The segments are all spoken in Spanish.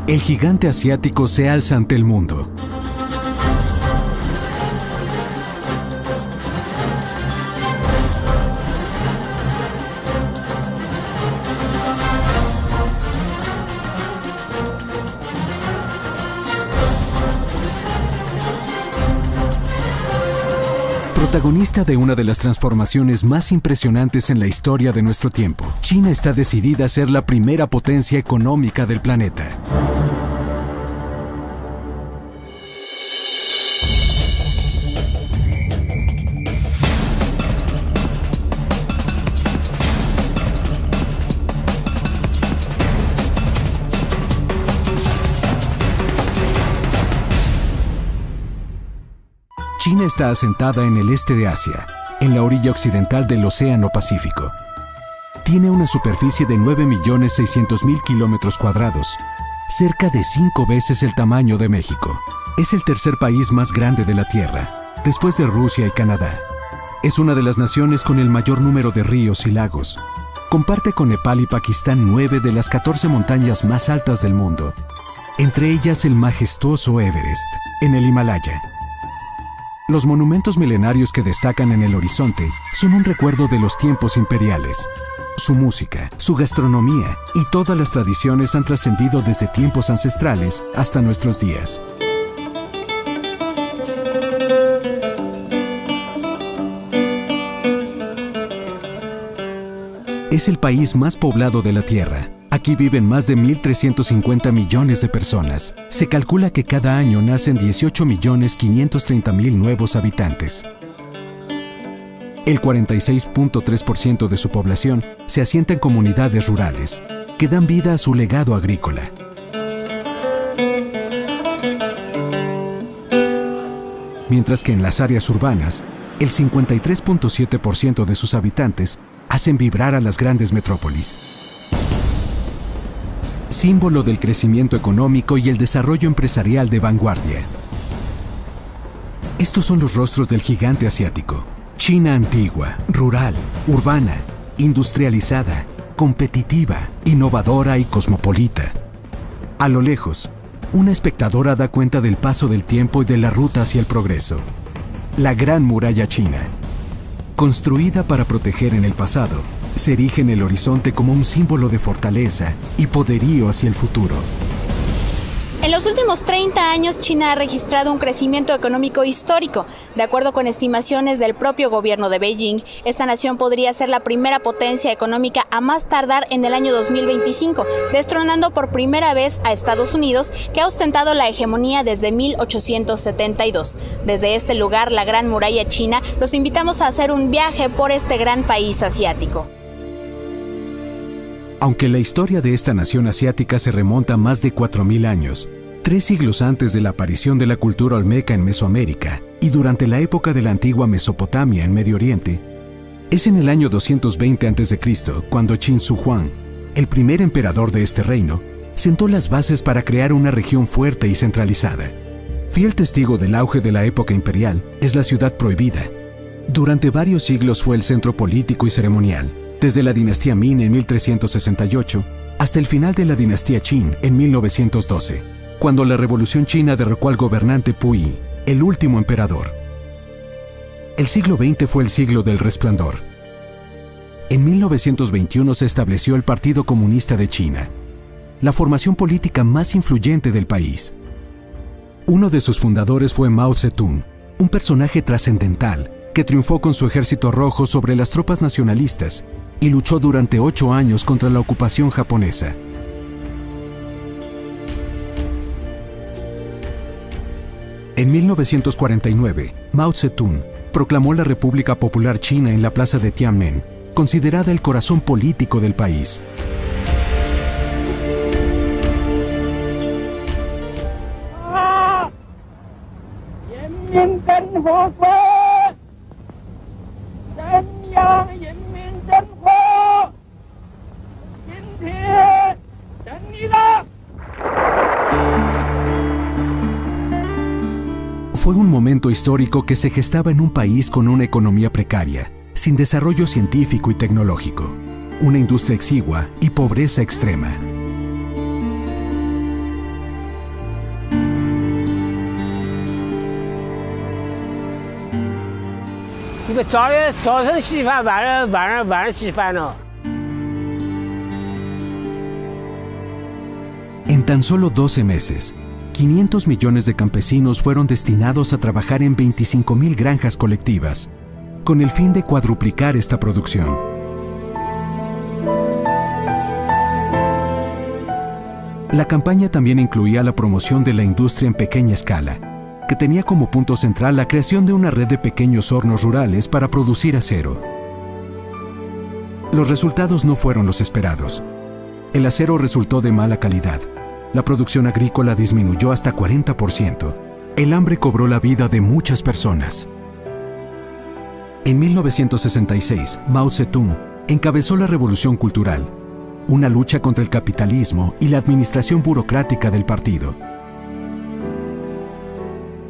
El gigante asiático se alza ante el mundo. Protagonista de una de las transformaciones más impresionantes en la historia de nuestro tiempo, China está decidida a ser la primera potencia económica del planeta. China está asentada en el este de Asia, en la orilla occidental del Océano Pacífico. Tiene una superficie de 9.600.000 kilómetros cuadrados, cerca de 5 veces el tamaño de México. Es el tercer país más grande de la Tierra, después de Rusia y Canadá. Es una de las naciones con el mayor número de ríos y lagos. Comparte con Nepal y Pakistán 9 de las 14 montañas más altas del mundo, entre ellas el majestuoso Everest, en el Himalaya. Los monumentos milenarios que destacan en el horizonte son un recuerdo de los tiempos imperiales. Su música, su gastronomía y todas las tradiciones han trascendido desde tiempos ancestrales hasta nuestros días. Es el país más poblado de la Tierra. Aquí viven más de 1.350 millones de personas. Se calcula que cada año nacen 18.530.000 nuevos habitantes. El 46.3% de su población se asienta en comunidades rurales, que dan vida a su legado agrícola. Mientras que en las áreas urbanas, el 53.7% de sus habitantes hacen vibrar a las grandes metrópolis. Símbolo del crecimiento económico y el desarrollo empresarial de vanguardia. Estos son los rostros del gigante asiático. China antigua, rural, urbana, industrializada, competitiva, innovadora y cosmopolita. A lo lejos, una espectadora da cuenta del paso del tiempo y de la ruta hacia el progreso. La Gran Muralla China, construida para proteger en el pasado, se erige en el horizonte como un símbolo de fortaleza y poderío hacia el futuro. En los últimos 30 años, China ha registrado un crecimiento económico histórico. De acuerdo con estimaciones del propio gobierno de Beijing, esta nación podría ser la primera potencia económica a más tardar en el año 2025, destronando por primera vez a Estados Unidos, que ha ostentado la hegemonía desde 1872. Desde este lugar, la Gran Muralla China, los invitamos a hacer un viaje por este gran país asiático. Aunque la historia de esta nación asiática se remonta a más de 4.000 años, 3 siglos antes de la aparición de la cultura olmeca en Mesoamérica y durante la época de la antigua Mesopotamia en Medio Oriente, es en el año 220 a.C. cuando Qin Shi Huang, el primer emperador de este reino, sentó las bases para crear una región fuerte y centralizada. Fiel testigo del auge de la época imperial es la ciudad prohibida. Durante varios siglos fue el centro político y ceremonial, desde la dinastía Ming en 1368 hasta el final de la dinastía Qin en 1912, cuando la Revolución China derrocó al gobernante Puyi, el último emperador. El siglo XX fue el siglo del resplandor. En 1921 se estableció el Partido Comunista de China, la formación política más influyente del país. Uno de sus fundadores fue Mao Zedong, un personaje trascendental que triunfó con su ejército rojo sobre las tropas nacionalistas y luchó durante 8 años contra la ocupación japonesa. En 1949, Mao Zedong proclamó la República Popular China en la plaza de Tiananmen, considerada el corazón político del país. Fue un momento histórico que se gestaba en un país con una economía precaria, sin desarrollo científico y tecnológico, una industria exigua y pobreza extrema. 你们早晨稀饭，晚上稀饭呢。 En tan solo 12 meses, 500 millones de campesinos fueron destinados a trabajar en 25,000 granjas colectivas, con el fin de cuadruplicar esta producción. La campaña también incluía la promoción de la industria en pequeña escala, que tenía como punto central la creación de una red de pequeños hornos rurales para producir acero. Los resultados no fueron los esperados. El acero resultó de mala calidad. La producción agrícola disminuyó hasta 40%. El hambre cobró la vida de muchas personas. En 1966, Mao Zedong encabezó la Revolución Cultural, una lucha contra el capitalismo y la administración burocrática del partido.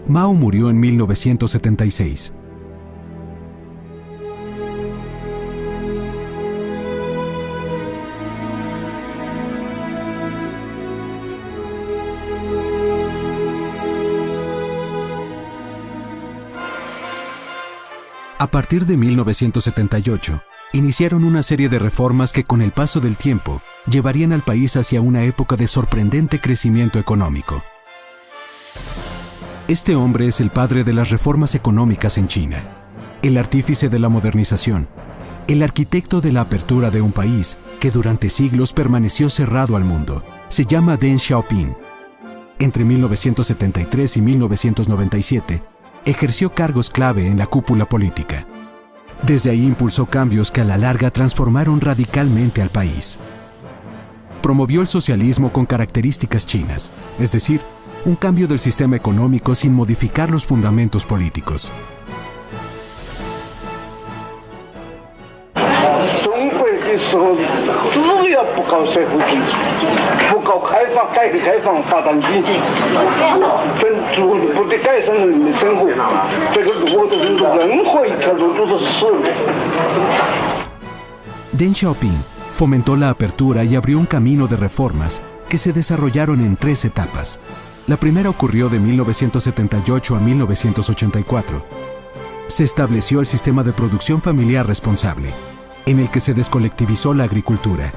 Mao murió en 1976. A partir de 1978, iniciaron una serie de reformas que con el paso del tiempo llevarían al país hacia una época de sorprendente crecimiento económico. Este hombre es el padre de las reformas económicas en China, el artífice de la modernización, el arquitecto de la apertura de un país que durante siglos permaneció cerrado al mundo. Se llama Deng Xiaoping. Entre 1973 y 1997, ejerció cargos clave en la cúpula política. Desde ahí impulsó cambios que a la larga transformaron radicalmente al país. Promovió el socialismo con características chinas, es decir, un cambio del sistema económico sin modificar los fundamentos políticos. Deng Xiaoping fomentó la apertura y abrió un camino de reformas que se desarrollaron en 3 etapas. La primera ocurrió de 1978 a 1984. Se estableció el sistema de producción familiar responsable, en el que se descolectivizó la agricultura.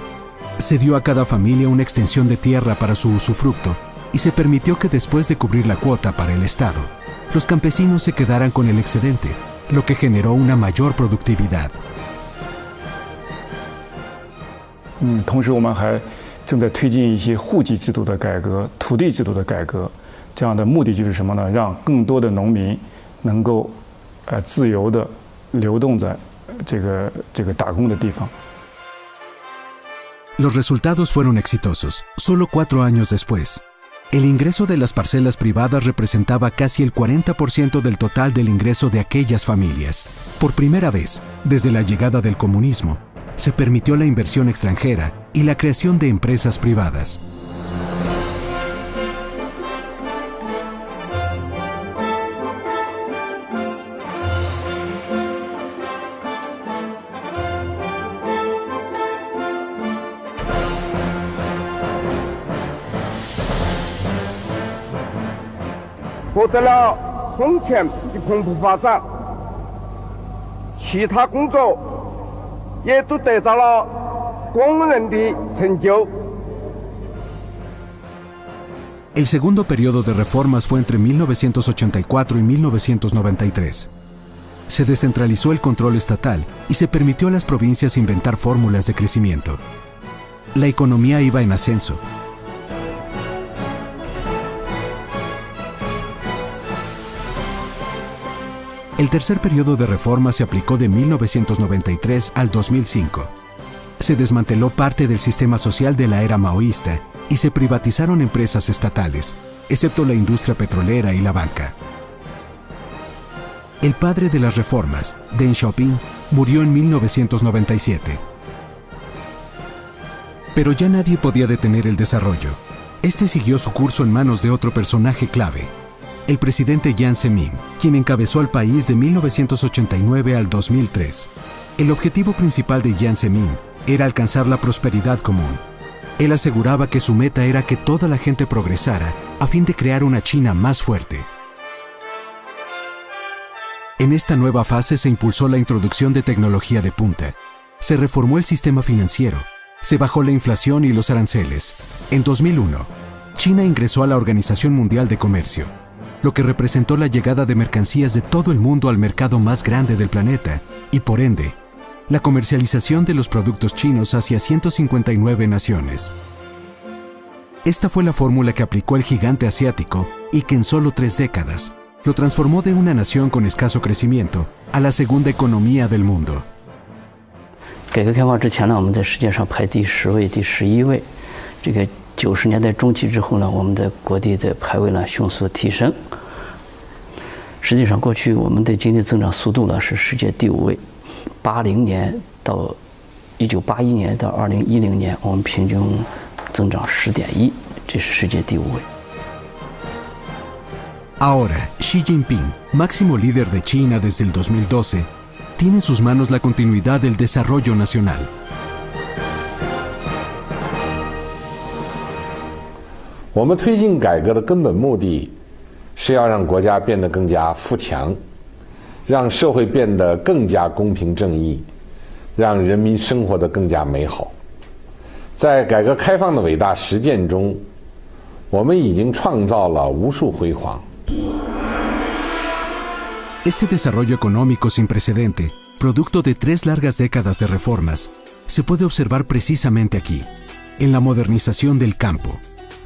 Se dio a cada familia una extensión de tierra para su usufructo y se permitió que después de cubrir la cuota para el Estado, los campesinos se quedaran con el excedente, lo que generó una mayor productividad. 同时我们还正在推进一些户籍制度的改革、土地制度的改革，这样的目的就是什么呢？让更多的农民能够自由地流动在这个打工的地方。 Los resultados fueron exitosos. Solo 4 años después, el ingreso de las parcelas privadas representaba casi el 40% del total del ingreso de aquellas familias. Por primera vez, desde la llegada del comunismo, se permitió la inversión extranjera y la creación de empresas privadas. El segundo periodo de reformas fue entre 1984 y 1993. Se descentralizó el control estatal y se permitió a las provincias inventar fórmulas de crecimiento. La economía iba en ascenso. El tercer periodo de reforma se aplicó de 1993 al 2005. Se desmanteló parte del sistema social de la era maoísta y se privatizaron empresas estatales, excepto la industria petrolera y la banca. El padre de las reformas, Deng Xiaoping, murió en 1997. Pero ya nadie podía detener el desarrollo. Este siguió su curso en manos de otro personaje clave, el presidente Jiang Zemin, quien encabezó al país de 1989 al 2003. El objetivo principal de Jiang Zemin era alcanzar la prosperidad común. Él aseguraba que su meta era que toda la gente progresara a fin de crear una China más fuerte. En esta nueva fase se impulsó la introducción de tecnología de punta. Se reformó el sistema financiero. Se bajó la inflación y los aranceles. En 2001, China ingresó a la Organización Mundial de Comercio, lo que representó la llegada de mercancías de todo el mundo al mercado más grande del planeta y, por ende, la comercialización de los productos chinos hacia 159 naciones. Esta fue la fórmula que aplicó el gigante asiático y que en solo 3 décadas lo transformó de una nación con escaso crecimiento a la segunda economía del mundo. 改革开放之前呢，我们在世界上排第10位、第11位。这个90年代中期之后呢，我们的国地的排位呢迅速提升。实际上，过去我们的经济增长速度呢是世界第5位。80年到1981年到2010年，我们平均增长10.1%，这是世界第5位。 Ahora, Xi Jinping, máximo líder de China desde el 2012, tiene en sus manos la continuidad del desarrollo nacional. 我们推进改革的根本目的，是要让国家变得更加富强，让社会变得更加公平正义，让人民生活得更加美好。在改革开放的伟大实践中，我们已经创造了无数辉煌。 Este desarrollo económico sin precedente, producto de 3 largas décadas de reformas, se puede observar precisamente aquí, en la modernización del campo,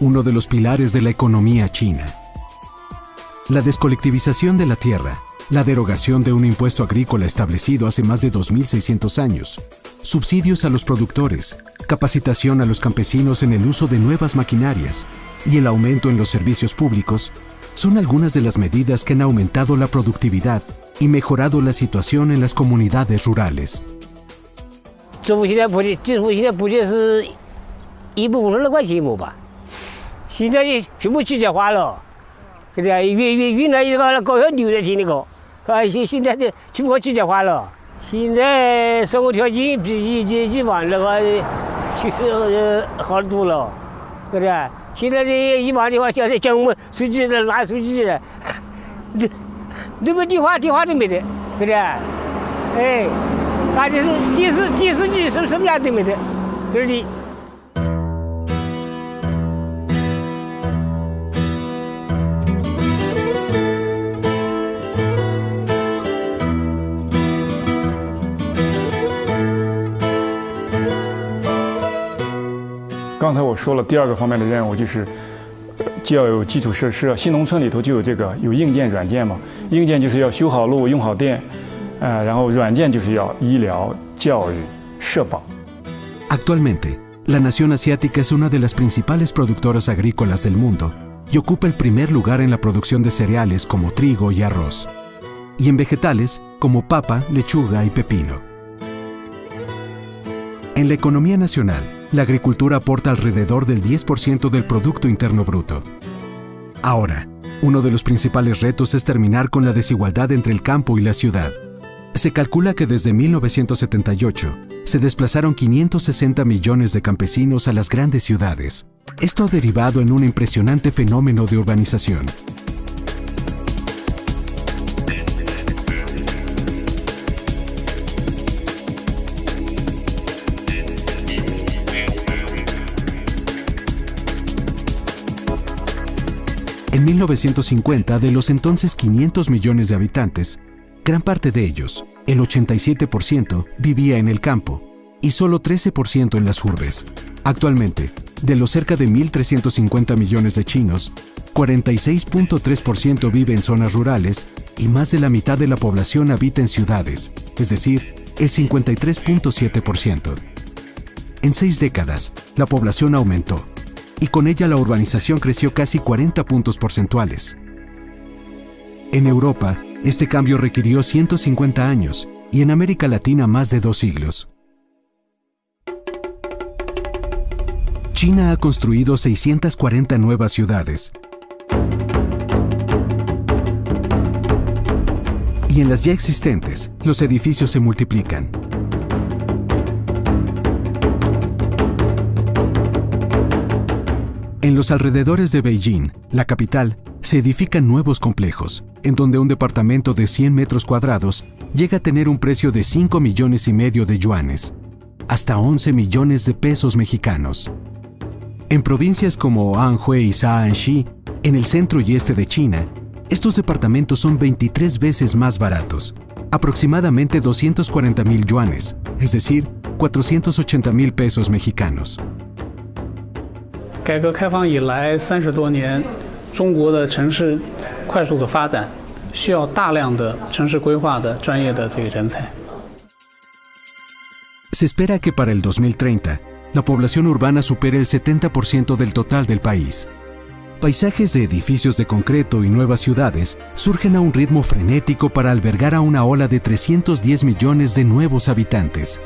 uno de los pilares de la economía china. La descolectivización de la tierra, la derogación de un impuesto agrícola establecido hace más de 2.600 años, subsidios a los productores, capacitación a los campesinos en el uso de nuevas maquinarias y el aumento en los servicios públicos son algunas de las medidas que han aumentado la productividad y mejorado la situación en las comunidades rurales. 政府现在补贴是150多块钱一亩吧，现在全部机械化了，对不对？原来那个高校牛在田那个，现在的全部机械化了。现在生活条件比以往那个好多了，对不对？ 现在这以往的话，现在讲我们手机的拿手机的，那个电话都没得，对不对？哎，那就是电视机什么样都没得，对不对？ 刚才我说了，第2个方面的任务就是既要有基础设施，新农村里头就有这个有硬件、软件嘛。硬件就是要修好路、用好电，然后软件就是要医疗、教育、社保。Actualmente, la nación asiática es una de las principales productoras agrícolas del mundo y ocupa el primer lugar en la producción de cereales como trigo y arroz, y en vegetales como papa, lechuga y pepino. En la economía nacional, la agricultura aporta alrededor del 10% del Producto Interno Bruto. Ahora, uno de los principales retos es terminar con la desigualdad entre el campo y la ciudad. Se calcula que desde 1978 se desplazaron 560 millones de campesinos a las grandes ciudades. Esto ha derivado en un impresionante fenómeno de urbanización. En 1950, de los entonces 500 millones de habitantes, gran parte de ellos, el 87%, vivía en el campo y solo 13% en las urbes. Actualmente, de los cerca de 1.350 millones de chinos, 46.3% vive en zonas rurales y más de la mitad de la población habita en ciudades, es decir, el 53.7%. En 6 décadas, la población aumentó y con ella la urbanización creció casi 40 puntos porcentuales. En Europa, este cambio requirió 150 años y en América Latina más de 2 siglos. China ha construido 640 nuevas ciudades. Y en las ya existentes, los edificios se multiplican. En los alrededores de Beijing, la capital, se edifican nuevos complejos, en donde un departamento de 100 metros cuadrados llega a tener un precio de 5,5 millones de yuanes, hasta 11 millones de pesos mexicanos. En provincias como Anhui y Shaanxi, en el centro y este de China, estos departamentos son 23 veces más baratos, aproximadamente 240,000 yuanes, es decir, 480,000 pesos mexicanos. 改革开放以来30多年，中国的城市快速的发展，需要大量的城市规划的专业的这个人才。 Se espera que para el 2030, la población urbana supere el 70% del total del país. Paisajes de edificios de concreto y nuevas ciudades surgen a un ritmo frenético para albergar a una ola de 310 millones de nuevos habitantes.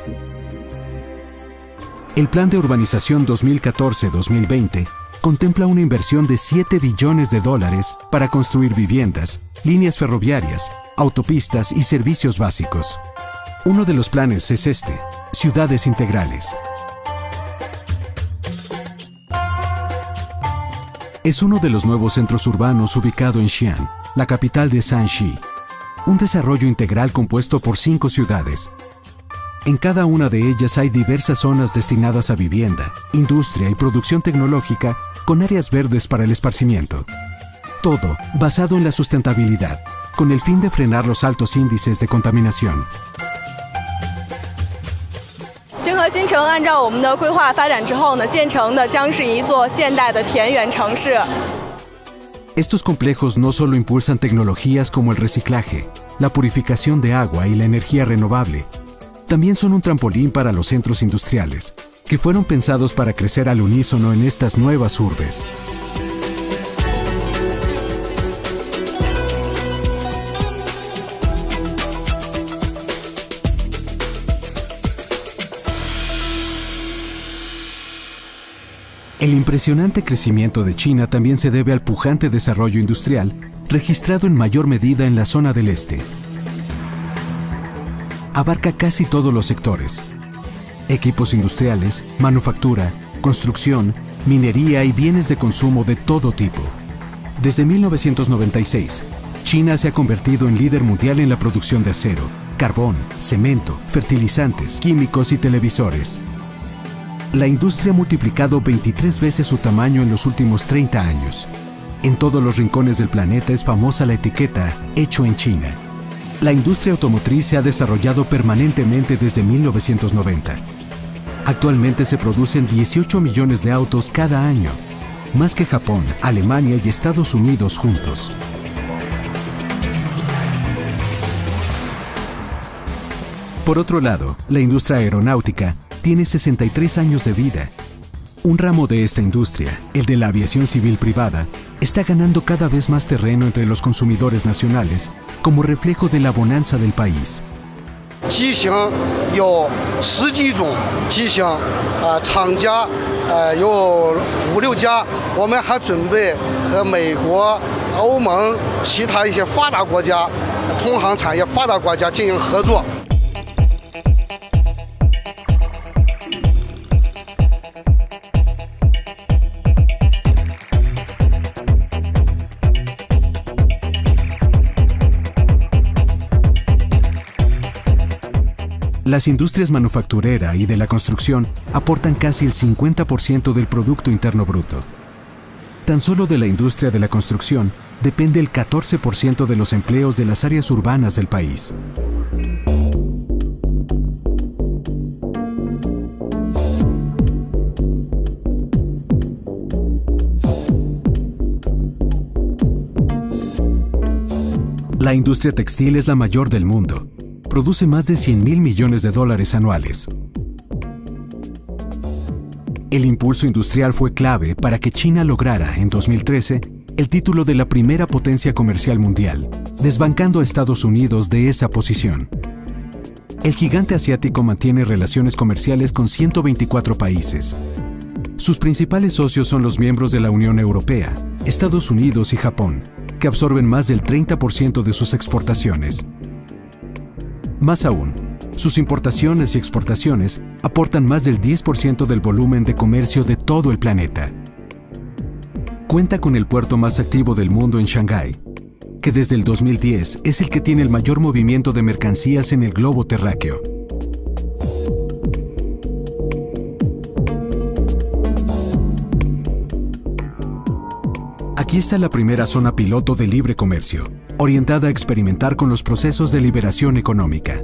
El Plan de Urbanización 2014-2020 contempla una inversión de $7 billones para construir viviendas, líneas ferroviarias, autopistas y servicios básicos. Uno de los planes es este: ciudades integrales. Es uno de los nuevos centros urbanos ubicado en Xi'an, la capital de Shanxi. Un desarrollo integral compuesto por 5 ciudades. En cada una de ellas hay diversas zonas destinadas a vivienda, industria y producción tecnológica con áreas verdes para el esparcimiento. Todo basado en la sustentabilidad, con el fin de frenar los altos índices de contaminación. 金河新城按照我们的规划发展之后呢，建成的将是一座现代的田园城市。 Estos complejos no solo impulsan tecnologías como el reciclaje, la purificación de agua y la energía renovable, también son un trampolín para los centros industriales, que fueron pensados para crecer al unísono en estas nuevas urbes. El impresionante crecimiento de China también se debe al pujante desarrollo industrial registrado en mayor medida en la zona del este. Abarca casi todos los sectores: equipos industriales, manufactura, construcción, minería y bienes de consumo de todo tipo. Desde 1996, China se ha convertido en líder mundial en la producción de acero, carbón, cemento, fertilizantes, químicos y televisores. La industria ha multiplicado 23 veces su tamaño en los últimos 30 años. En todos los rincones del planeta es famosa la etiqueta «Hecho en China». La industria automotriz se ha desarrollado permanentemente desde 1990. Actualmente se producen 18 millones de autos cada año, más que Japón, Alemania y Estados Unidos juntos. Por otro lado, la industria aeronáutica tiene 63 años de vida. Un ramo de esta industria, el de la aviación civil privada, está ganando cada vez más terreno entre los consumidores nacionales como reflejo de la bonanza del país. 机型有10几种机型，厂家有5、6家，我们还准备和美国、欧盟其他一些发达国家、同行产业发达国家进行合作。 Las industrias manufacturera y de la construcción aportan casi el 50% del Producto Interno Bruto. Tan solo de la industria de la construcción depende el 14% de los empleos de las áreas urbanas del país. La industria textil es la mayor del mundo. Produce más de $100,000 millones anuales. El impulso industrial fue clave para que China lograra, en 2013, el título de la primera potencia comercial mundial, desbancando a Estados Unidos de esa posición. El gigante asiático mantiene relaciones comerciales con 124 países. Sus principales socios son los miembros de la Unión Europea, Estados Unidos y Japón, que absorben más del 30% de sus exportaciones. Más aún, sus importaciones y exportaciones aportan más del 10% del volumen de comercio de todo el planeta. cuenta con el puerto más activo del mundo en Shanghái, que desde el 2010 es el que tiene el mayor movimiento de mercancías en el globo terráqueo. Aquí está la primera zona piloto de libre comercio, orientada a experimentar con los procesos de liberación económica.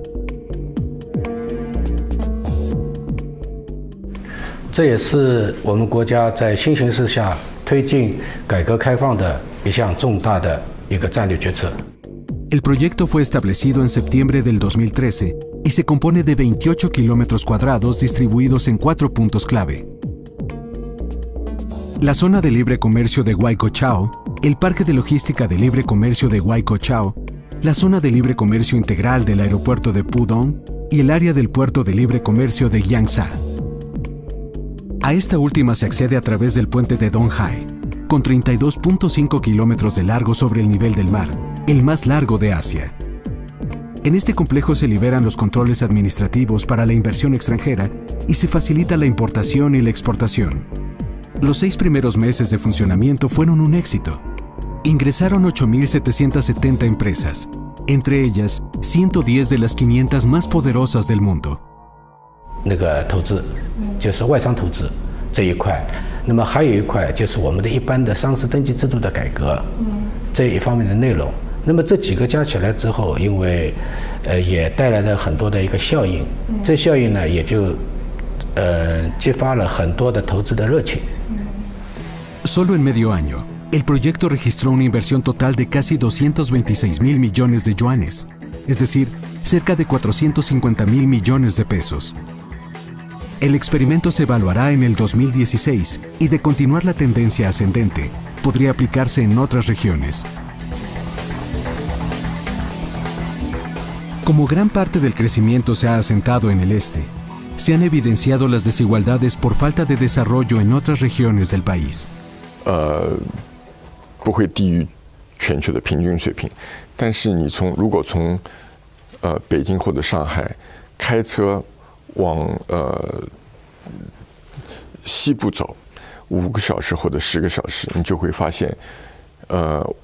这也是我们国家在新形势下推进改革开放的一项重大的一个战略决策。 El proyecto fue establecido en septiembre del 2013 y se compone de 28 kilómetros cuadrados distribuidos en 4 puntos clave. La zona de libre comercio de Waicochao, el parque de logística de libre comercio de Waicochao, la zona de libre comercio integral del aeropuerto de Pudong y el área del puerto de libre comercio de Yangsha. A esta última se accede a través del puente de Donghai, con 32.5 kilómetros de largo sobre el nivel del mar, el más largo de Asia. En este complejo se liberan los controles administrativos para la inversión extranjera y se facilita la importación y la exportación. Los 6 primeros meses de funcionamiento fueron un éxito. Ingresaron 8.770 empresas, entre ellas 110 de las 500 más poderosas del mundo. 那个投资就是外商投资这一块，那么还有一块就是我们的一般的上市登记制度的改革这一方面的内容。那么这几个加起来之后，因为也带来了很多的一个效应，这效应呢也就激发了很多的投资的热情。 Solo en medio año, el proyecto registró una inversión total de casi 226.000 millones de yuanes, es decir, cerca de 450.000 millones de pesos. El experimento se evaluará en el 2016 y de continuar la tendencia ascendente, podría aplicarse en otras regiones. Como gran parte del crecimiento se ha asentado en el este, se han evidenciado las desigualdades por falta de desarrollo en otras regiones del país. 不会低于全球的平均水平，但是你如果从北京或者上海开车往西部走5个小时或者10个小时，你就会发现，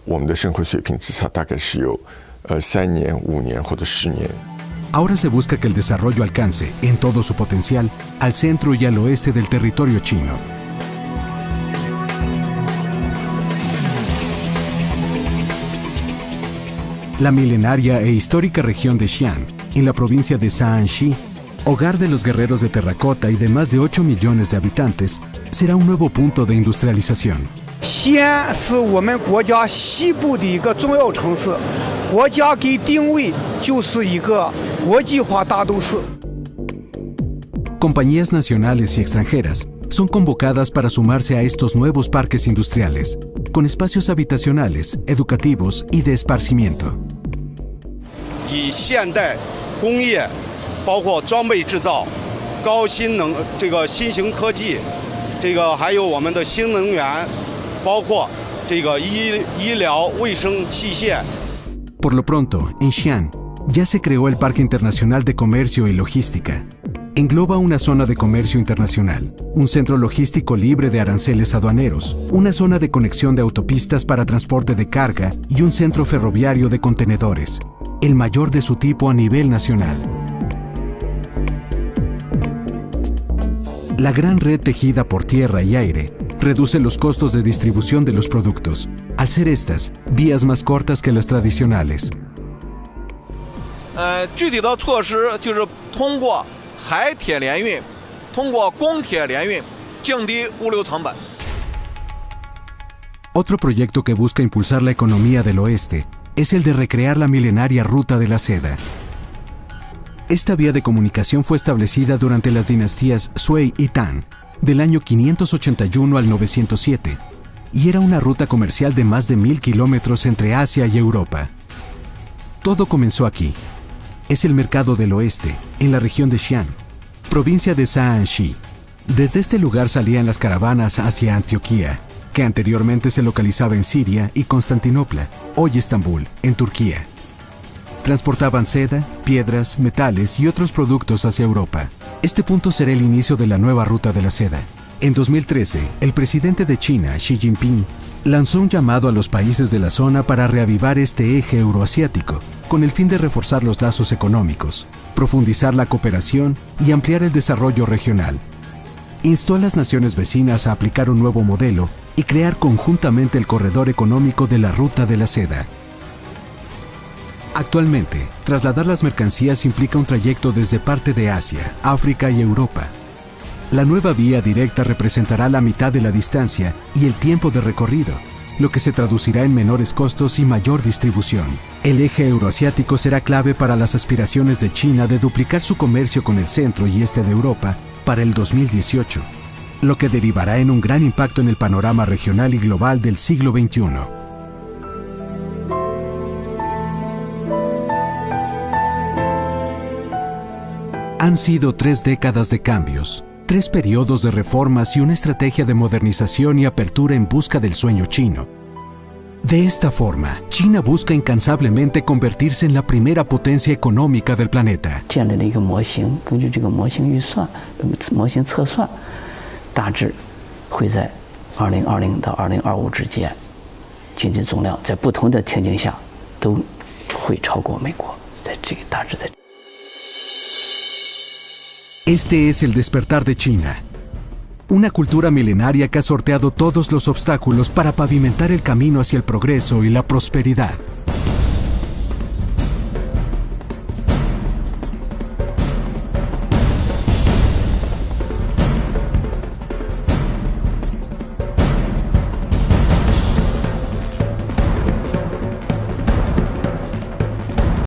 我们的生活水平之差大概是有3年、5年或者10年。 Ahora se busca que el desarrollo alcance, en todo su potencial, al centro y al oeste del territorio chino. La milenaria e histórica región de Xi'an, en la provincia de Shaanxi, hogar de los guerreros de terracota y de más de 8 millones de habitantes, será un nuevo punto de industrialización. 西安是我们国家西部的一个重要城市，国家给定位就是一个国际化大都市。 Compañías nacionales y extranjeras son convocadas para sumarse a estos nuevos parques industriales, con espacios habitacionales, educativos y de esparcimiento. 以现代工业，包括装备制造、高新型科技，还有我们的新能源，包括医疗卫生器械。 Por lo pronto, en Xi'an ya se creó el Parque Internacional de Comercio y Logística. Engloba una zona de comercio internacional, un centro logístico libre de aranceles aduaneros, una zona de conexión de autopistas para transporte de carga y un centro ferroviario de contenedores, el mayor de su tipo a nivel nacional. La gran red tejida por tierra y aire reduce los costos de distribución de los productos, al ser estas vías más cortas que las tradicionales. 具体的措施就是通过 海铁联运，通过公铁联运，降低物流成本。 Otro proyecto que busca impulsar la economía del oeste es el de recrear la milenaria Ruta de la Seda. Esta vía de comunicación fue establecida durante las dinastías Sui y Tang, del año 581 al 907, y era una ruta comercial de más de 1000 kilómetros entre Asia y Europa. Todo comenzó aquí. Es el mercado del oeste, en la región de Xi'an, provincia de Shaanxi. Desde este lugar salían las caravanas hacia Antioquía, que anteriormente se localizaba en Siria, y Constantinopla, hoy Estambul, en Turquía. Transportaban seda, piedras, metales y otros productos hacia Europa. Este punto será el inicio de la nueva Ruta de la Seda. En 2013, el presidente de China, Xi Jinping, lanzó un llamado a los países de la zona para reavivar este eje euroasiático, con el fin de reforzar los lazos económicos, profundizar la cooperación y ampliar el desarrollo regional. Instó a las naciones vecinas a aplicar un nuevo modelo y crear conjuntamente el corredor económico de la Ruta de la Seda. Actualmente, trasladar las mercancías implica un trayecto desde parte de Asia, África y Europa. La nueva vía directa representará la mitad de la distancia y el tiempo de recorrido, lo que se traducirá en menores costos y mayor distribución. El eje euroasiático será clave para las aspiraciones de China de duplicar su comercio con el centro y este de Europa para el 2018, lo que derivará en un gran impacto en el panorama regional y global del siglo XXI. Han sido 3 décadas de cambios, 3 periodos de reformas y una estrategia de modernización y apertura en busca del sueño chino. De esta forma, China busca incansablemente convertirse en la primera potencia económica del planeta. 建立了一个模型，根据这个模型预算、模型测算，大致会在2020到2025之间，经济总量在不同的情景下都会超过美国，在这个大致在。 Este es el despertar de China. Una cultura milenaria que ha sorteado todos los obstáculos para pavimentar el camino hacia el progreso y la prosperidad.